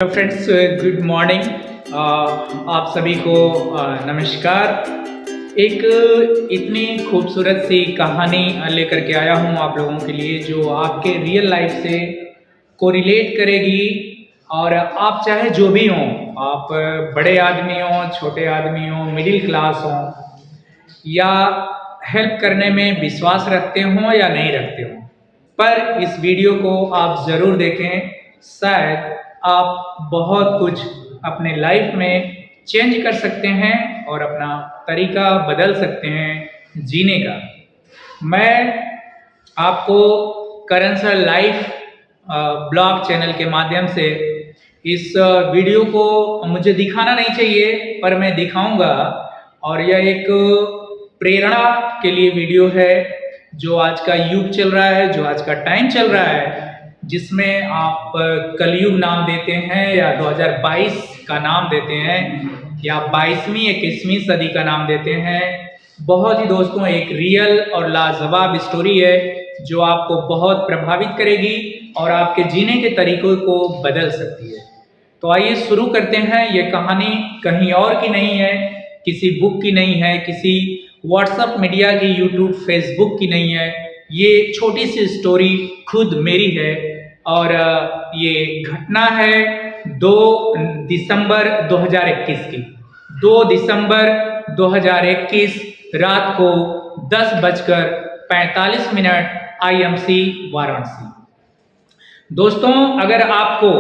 Hello friends, good morning. आप सभी को नमस्कार। एक इतनी खूबसूरत सी कहानी लेकर के आया हूँ आप लोगों के लिए, जो आपके रियल लाइफ से कोरिलेट करेगी। और आप चाहे जो भी हों, आप बड़े आदमी हों, छोटे आदमी हों, मिडिल क्लास हों, या हेल्प करने में विश्वास रखते हों या नहीं रखते हों, पर इस वीडियो को आप ज़रूर देखें। शायद आप बहुत कुछ अपने लाइफ में चेंज कर सकते हैं और अपना तरीका बदल सकते हैं जीने का। मैं आपको करण सर लाइफ ब्लॉग चैनल के माध्यम से इस वीडियो को मुझे दिखाना नहीं चाहिए, पर मैं दिखाऊंगा। और यह एक प्रेरणा के लिए वीडियो है, जो आज का युग चल रहा है, जो आज का टाइम चल रहा है, जिसमें आप कलयुग नाम देते हैं या 2022 का नाम देते हैं या 22वीं 21वीं सदी का नाम देते हैं। बहुत ही दोस्तों, एक रियल और लाजवाब स्टोरी है जो आपको बहुत प्रभावित करेगी और आपके जीने के तरीकों को बदल सकती है। तो आइए शुरू करते हैं। ये कहानी कहीं और की नहीं है, किसी बुक की नहीं है, किसी व्हाट्सएप मीडिया की, यूट्यूब फेसबुक की नहीं है। ये छोटी सी स्टोरी खुद मेरी है और ये घटना है 2 दिसंबर 2021 की। 2 दिसंबर 2021 रात को 10:45 IMC वाराणसी। दोस्तों, अगर आपको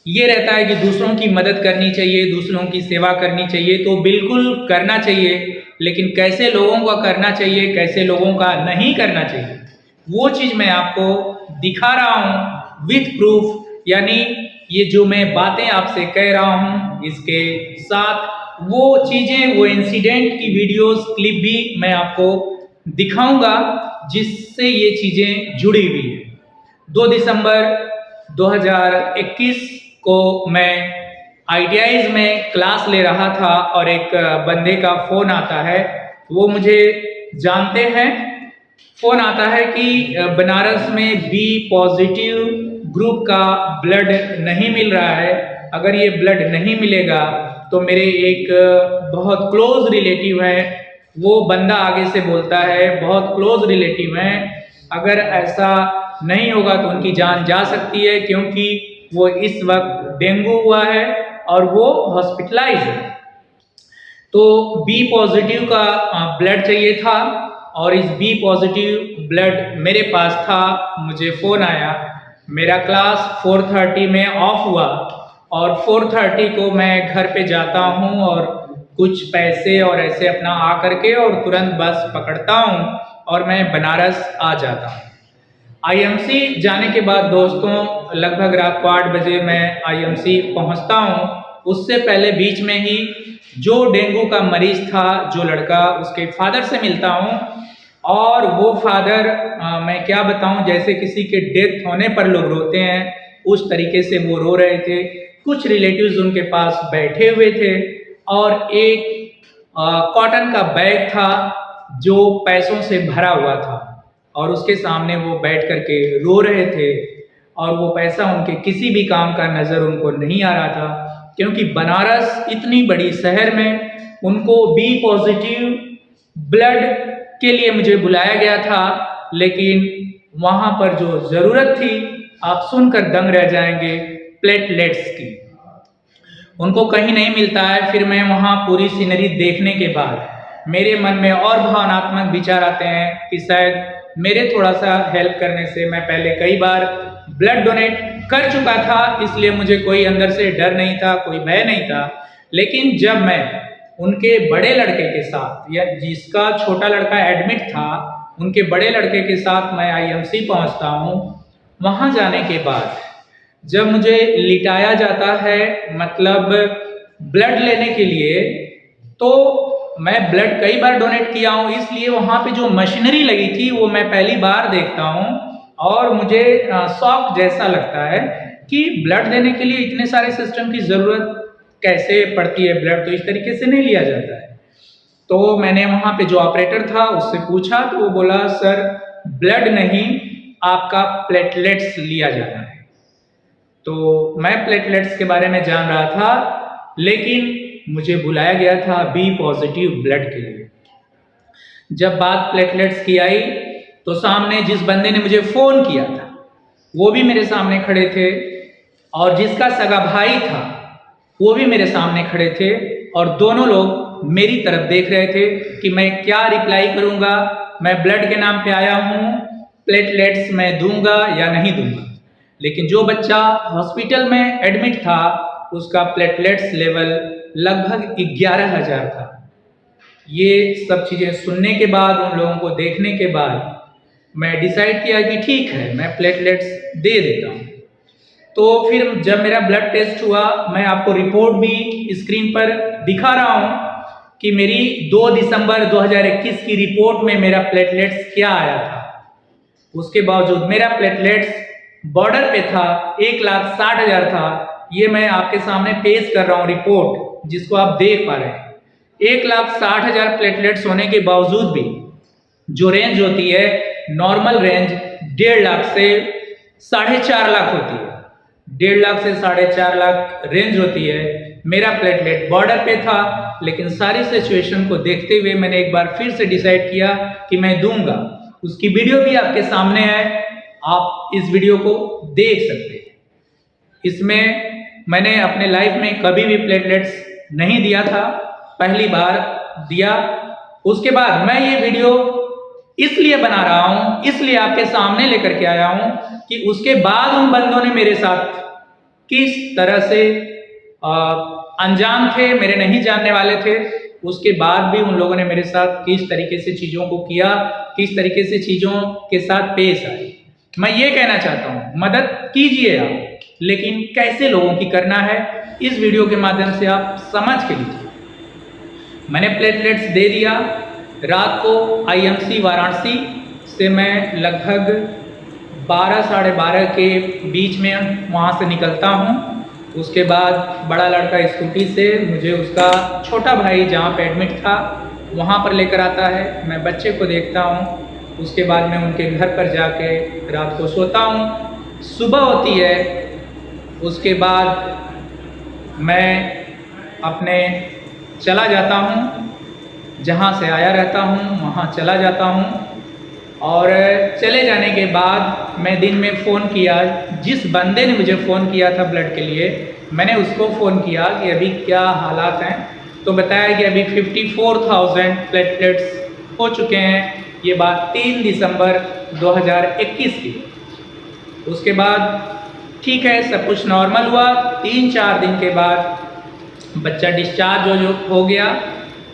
ये रहता है कि दूसरों की मदद करनी चाहिए, दूसरों की सेवा करनी चाहिए, तो बिल्कुल करना चाहिए। लेकिन कैसे लोगों का करना चाहिए, कैसे लोगों का नहीं करना चाहिए, वो चीज़ मैं आपको दिखा रहा हूँ विथ प्रूफ। यानी ये जो मैं बातें आपसे कह रहा हूँ, इसके साथ वो चीज़ें, वो इंसिडेंट की वीडियोस क्लिप भी मैं आपको दिखाऊंगा, जिससे ये चीज़ें जुड़ी हुई है। 2 दिसंबर 2021 को मैं ITIs में क्लास ले रहा था और एक बंदे का फ़ोन आता है। वो मुझे जानते हैं। फ़ोन आता है कि बनारस में बी पॉजिटिव ग्रुप का ब्लड नहीं मिल रहा है। अगर ये ब्लड नहीं मिलेगा तो मेरे एक बहुत क्लोज रिलेटिव है, वो बंदा आगे से बोलता है, बहुत क्लोज रिलेटिव हैं, अगर ऐसा नहीं होगा तो उनकी जान जा सकती है, क्योंकि वो इस वक्त डेंगू हुआ है और वो हॉस्पिटलाइज है। तो बी पॉजिटिव का ब्लड चाहिए था और इस बी पॉजिटिव ब्लड मेरे पास था। मुझे फ़ोन आया। मेरा क्लास 4:30 में ऑफ हुआ और 4:30 को मैं घर पे जाता हूँ और कुछ पैसे और ऐसे अपना आ करके और तुरंत बस पकड़ता हूँ और मैं बनारस आ जाता हूँ। IMC जाने के बाद दोस्तों, लगभग रात को 8 बजे मैं IMC पहुंचता हूं। उससे पहले बीच में ही जो डेंगू का मरीज था, जो लड़का, उसके फादर से मिलता हूं। और वो फादर, मैं क्या बताऊं, जैसे किसी के डेथ होने पर लोग रोते हैं, उस तरीके से वो रो रहे थे। कुछ रिलेटिव्स उनके पास बैठे हुए थे और एक कॉटन का बैग था जो पैसों से भरा हुआ था और उसके सामने वो बैठ करके रो रहे थे। और वो पैसा उनके किसी भी काम का नज़र उनको नहीं आ रहा था, क्योंकि बनारस इतनी बड़ी शहर में उनको बी पॉजिटिव ब्लड के लिए मुझे बुलाया गया था। लेकिन वहाँ पर जो ज़रूरत थी, आप सुनकर दंग रह जाएंगे, प्लेटलेट्स की, उनको कहीं नहीं मिलता है। फिर मैं वहाँ पूरी सीनरी देखने के बाद मेरे मन में और भावनात्मक विचार आते हैं कि शायद मेरे थोड़ा सा हेल्प करने से, मैं पहले कई बार ब्लड डोनेट कर चुका था, इसलिए मुझे कोई अंदर से डर नहीं था, कोई भय नहीं था। लेकिन जब मैं उनके बड़े लड़के के साथ, या जिसका छोटा लड़का एडमिट था, उनके बड़े लड़के के साथ मैं IMC पहुंचता हूं, वहां जाने के बाद जब मुझे लिटाया जाता है, मतलब ब्लड लेने के लिए, तो मैं ब्लड कई बार डोनेट किया हूँ, इसलिए वहाँ पे जो मशीनरी लगी थी वो मैं पहली बार देखता हूँ और मुझे शॉक जैसा लगता है कि ब्लड देने के लिए इतने सारे सिस्टम की ज़रूरत कैसे पड़ती है। ब्लड तो इस तरीके से नहीं लिया जाता है। तो मैंने वहाँ पे जो ऑपरेटर था उससे पूछा, तो वो बोला, सर ब्लड नहीं, आपका प्लेटलेट्स लिया जाना है। तो मैं प्लेटलेट्स के बारे में जान रहा था, लेकिन मुझे बुलाया गया था बी पॉजिटिव ब्लड के लिए। जब बात प्लेटलेट्स की आई तो सामने जिस बंदे ने मुझे फ़ोन किया था वो भी मेरे सामने खड़े थे, और जिसका सगा भाई था वो भी मेरे सामने खड़े थे, और दोनों लोग मेरी तरफ देख रहे थे कि मैं क्या रिप्लाई करूंगा। मैं ब्लड के नाम पे आया हूँ, प्लेटलेट्स मैं दूंगा या नहीं दूंगा। लेकिन जो बच्चा हॉस्पिटल में एडमिट था उसका प्लेटलेट्स लेवल लगभग 11,000 था। ये सब चीज़ें सुनने के बाद, उन लोगों को देखने के बाद मैं डिसाइड किया कि ठीक है, मैं प्लेटलेट्स दे देता हूँ। तो फिर जब मेरा ब्लड टेस्ट हुआ, मैं आपको रिपोर्ट भी स्क्रीन पर दिखा रहा हूँ कि मेरी 2 दिसंबर 2021 की रिपोर्ट में मेरा प्लेटलेट्स क्या आया था। उसके बावजूद मेरा प्लेटलेट्स बॉर्डर पे था, 1,60,000 था। ये मैं आपके सामने पेश कर रहा हूँ रिपोर्ट, जिसको आप देख पा रहे हैं। 1,60,000 प्लेटलेट्स होने के बावजूद भी जो रेंज होती है, नॉर्मल रेंज 1.5 लाख से 4.5 लाख होती है। 1.5 लाख से 4.5 लाख रेंज होती है। मेरा प्लेटलेट बॉर्डर पे था, लेकिन सारी सिचुएशन को देखते हुए मैंने एक बार फिर से डिसाइड किया कि मैं दूंगा। उसकी वीडियो भी आपके सामने है, आप इस वीडियो को देख सकते हैं। इसमें मैंने अपने लाइफ में कभी भी प्लेटलेट्स नहीं दिया था, पहली बार दिया। उसके बाद मैं ये वीडियो इसलिए बना रहा हूँ, इसलिए आपके सामने लेकर के आया हूँ कि उसके बाद उन बंदों ने मेरे साथ किस तरह से अनजान थे, मेरे नहीं जानने वाले थे। उसके बाद भी उन लोगों ने मेरे साथ किस तरीके से चीज़ों को किया, किस तरीके से चीज़ों के साथ पेश आए। मैं ये कहना चाहता हूँ, मदद कीजिए आप, लेकिन कैसे लोगों की करना है, इस वीडियो के माध्यम से आप समझ के लीजिए। मैंने प्लेटलेट्स दे दिया। रात को IMC वाराणसी से मैं लगभग 12 साढ़े 12 के बीच में वहाँ से निकलता हूँ। उसके बाद बड़ा लड़का स्कूटी से मुझे उसका छोटा भाई जहाँ पे एडमिट था वहाँ पर लेकर आता है। मैं बच्चे को देखता हूँ। उसके बाद मैं उनके घर पर जाके रात को सोता हूँ। सुबह होती है, उसके बाद मैं अपने चला जाता हूँ, जहाँ से आया रहता हूँ वहाँ चला जाता हूँ। और चले जाने के बाद मैं दिन में फ़ोन किया, जिस बंदे ने मुझे फ़ोन किया था ब्लड के लिए, मैंने उसको फ़ोन किया कि अभी क्या हालात हैं। तो बताया कि अभी 54,000 प्लेटलेट्स हो चुके हैं। ये बात 3 दिसंबर 2021 की। उसके बाद ठीक है, सब कुछ नॉर्मल हुआ। 3-4 दिन के बाद बच्चा डिस्चार्ज हो गया,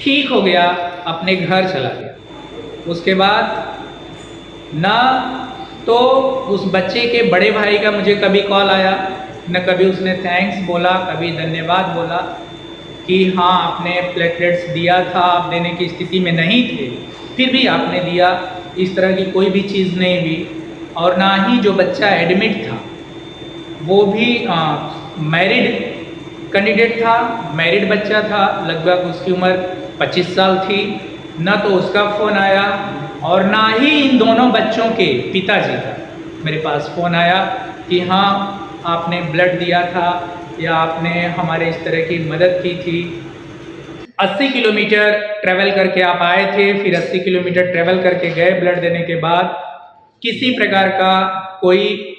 ठीक हो गया, अपने घर चला गया। उसके बाद ना तो उस बच्चे के बड़े भाई का मुझे कभी कॉल आया, न कभी उसने थैंक्स बोला, कभी धन्यवाद बोला कि हाँ आपने प्लेटलेट्स दिया था, आप देने की स्थिति में नहीं थे, फिर भी आपने दिया। इस तरह की कोई भी चीज़ नहीं हुई। और ना ही जो बच्चा एडमिट था वो भी मैरिड कैंडिडेट था, मैरिड बच्चा था, लगभग उसकी उम्र 25 साल थी। न तो उसका फ़ोन आया और ना ही इन दोनों बच्चों के पिताजी का मेरे पास फ़ोन आया कि हाँ आपने ब्लड दिया था या आपने हमारे इस तरह की मदद की थी। 80 किलोमीटर ट्रैवल करके आप आए थे, फिर 80 किलोमीटर ट्रैवल करके गए ब्लड देने के बाद, किसी प्रकार का कोई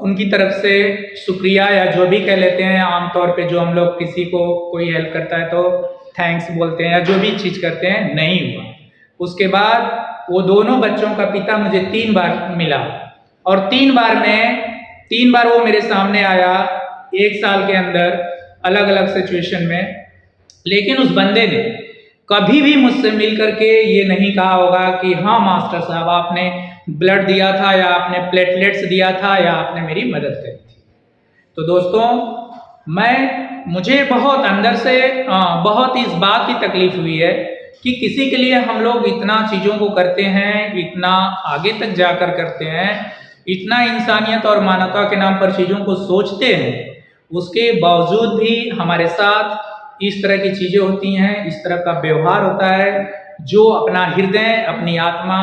उनकी तरफ से शुक्रिया या जो भी कह लेते हैं, आमतौर पे जो हम लोग किसी को कोई हेल्प करता है तो थैंक्स बोलते हैं या जो भी चीज़ करते हैं, नहीं हुआ। उसके बाद वो दोनों बच्चों का पिता मुझे 3 बार मिला और 3 बार वो मेरे सामने आया 1 साल के अंदर, अलग अलग सिचुएशन में। लेकिन उस बंदे ने कभी भी मुझसे मिल करके ये नहीं कहा होगा कि हाँ मास्टर साहब आपने ब्लड दिया था या आपने प्लेटलेट्स दिया था या आपने मेरी मदद करी थी। तो दोस्तों, मुझे बहुत अंदर से बहुत इस बात की तकलीफ हुई है कि किसी के लिए हम लोग इतना चीज़ों को करते हैं, इतना आगे तक जाकर करते हैं, इतना इंसानियत और मानवता के नाम पर चीज़ों को सोचते हैं, उसके बावजूद भी हमारे साथ इस तरह की चीज़ें होती हैं, इस तरह का व्यवहार होता है जो अपना हृदय, अपनी आत्मा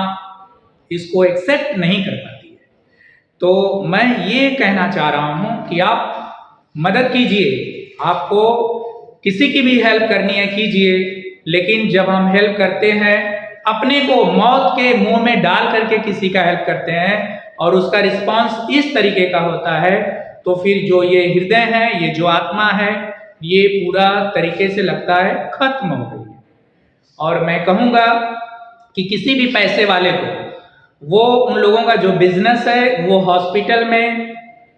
इसको एक्सेप्ट नहीं कर पाती है। तो मैं ये कहना चाह रहा हूँ कि आप मदद कीजिए, आपको किसी की भी हेल्प करनी है कीजिए, लेकिन जब हम हेल्प करते हैं, अपने को मौत के मुंह में डाल करके किसी का हेल्प करते हैं और उसका रिस्पांस इस तरीके का होता है, तो फिर जो ये हृदय है, ये जो आत्मा है, ये पूरा तरीके से लगता है खत्म हो गई है। और मैं कहूँगा कि किसी भी पैसे वाले को, वो उन लोगों का जो बिजनेस है वो हॉस्पिटल में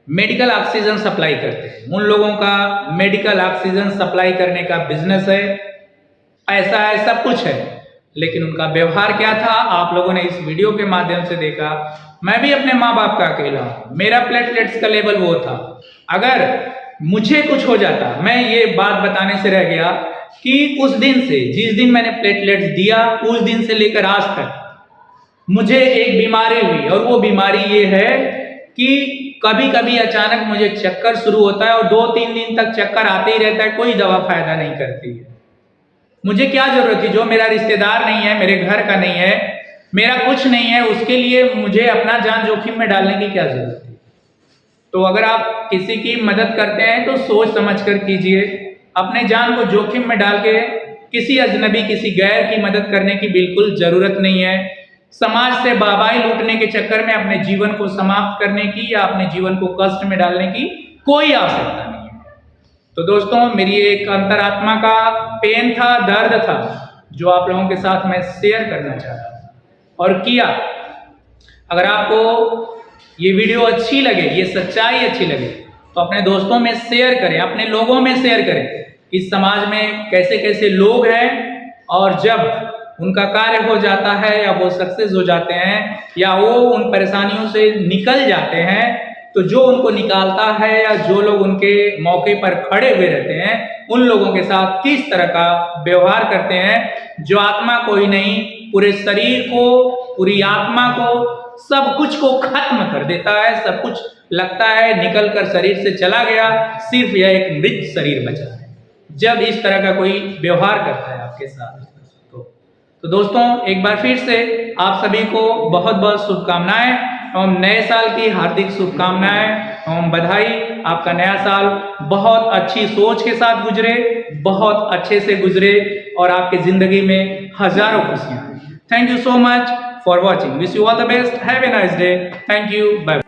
मेडिकल ऑक्सीजन सप्लाई करते हैं, उन लोगों का मेडिकल ऑक्सीजन सप्लाई करने का बिजनेस है, पैसा है, सब कुछ है, लेकिन उनका व्यवहार क्या था आप लोगों ने इस वीडियो के माध्यम से देखा। मैं भी अपने माँ बाप का अकेला हूँ, मेरा प्लेटलेट्स का लेवल वो था, अगर मुझे कुछ हो जाता, मैं ये बात बताने से रह गया कि उस दिन से, जिस दिन मैंने प्लेटलेट्स दिया, उस दिन से लेकर आज तक मुझे एक बीमारी हुई, और वो बीमारी ये है कि कभी कभी अचानक मुझे चक्कर शुरू होता है और 2-3 दिन तक चक्कर आते ही रहता है, कोई दवा फायदा नहीं करती है। मुझे क्या जरूरत थी, जो मेरा रिश्तेदार नहीं है, मेरे घर का नहीं है, मेरा कुछ नहीं है, उसके लिए मुझे अपना जान जोखिम में डालने की क्या जरूरत थी। तो अगर आप किसी की मदद करते हैं तो सोच समझ कर कीजिए, अपने जान को जोखिम में डाल के किसी अजनबी, किसी गैर की मदद करने की बिल्कुल जरूरत नहीं है। समाज से वाहवाही लूटने के चक्कर में अपने जीवन को समाप्त करने की या अपने जीवन को कष्ट में डालने की कोई आवश्यकता नहीं है। तो दोस्तों, मेरी एक अंतरात्मा का पेन था, दर्द था, जो आप लोगों के साथ मैं शेयर करना चाह रहा था और किया। अगर आपको ये वीडियो अच्छी लगे, ये सच्चाई अच्छी लगे, तो अपने दोस्तों में शेयर करें, अपने लोगों में शेयर करें। इस समाज में कैसे कैसे लोग हैं, और जब उनका कार्य हो जाता है या वो सक्सेस हो जाते हैं या वो उन परेशानियों से निकल जाते हैं, तो जो उनको निकालता है या जो लोग उनके मौके पर खड़े हुए रहते हैं, उन लोगों के साथ किस तरह का व्यवहार करते हैं। जो आत्मा कोई नहीं, पूरे शरीर को, पूरी आत्मा को, सब कुछ को खत्म कर देता है, सब कुछ लगता है निकल कर शरीर से चला गया, सिर्फ यह एक मृत शरीर बचा है, जब इस तरह का कोई व्यवहार करता है आपके साथ। तो दोस्तों, एक बार फिर से आप सभी को बहुत बहुत शुभकामनाएं एवं नए साल की हार्दिक शुभकामनाएं एवं बधाई। आपका नया साल बहुत अच्छी सोच के साथ गुजरे, बहुत अच्छे से गुजरे और आपकी जिंदगी में हजारों खुशियां। Thank you so much for watching. Wish you all the best. Have a nice day. Thank you. Bye bye.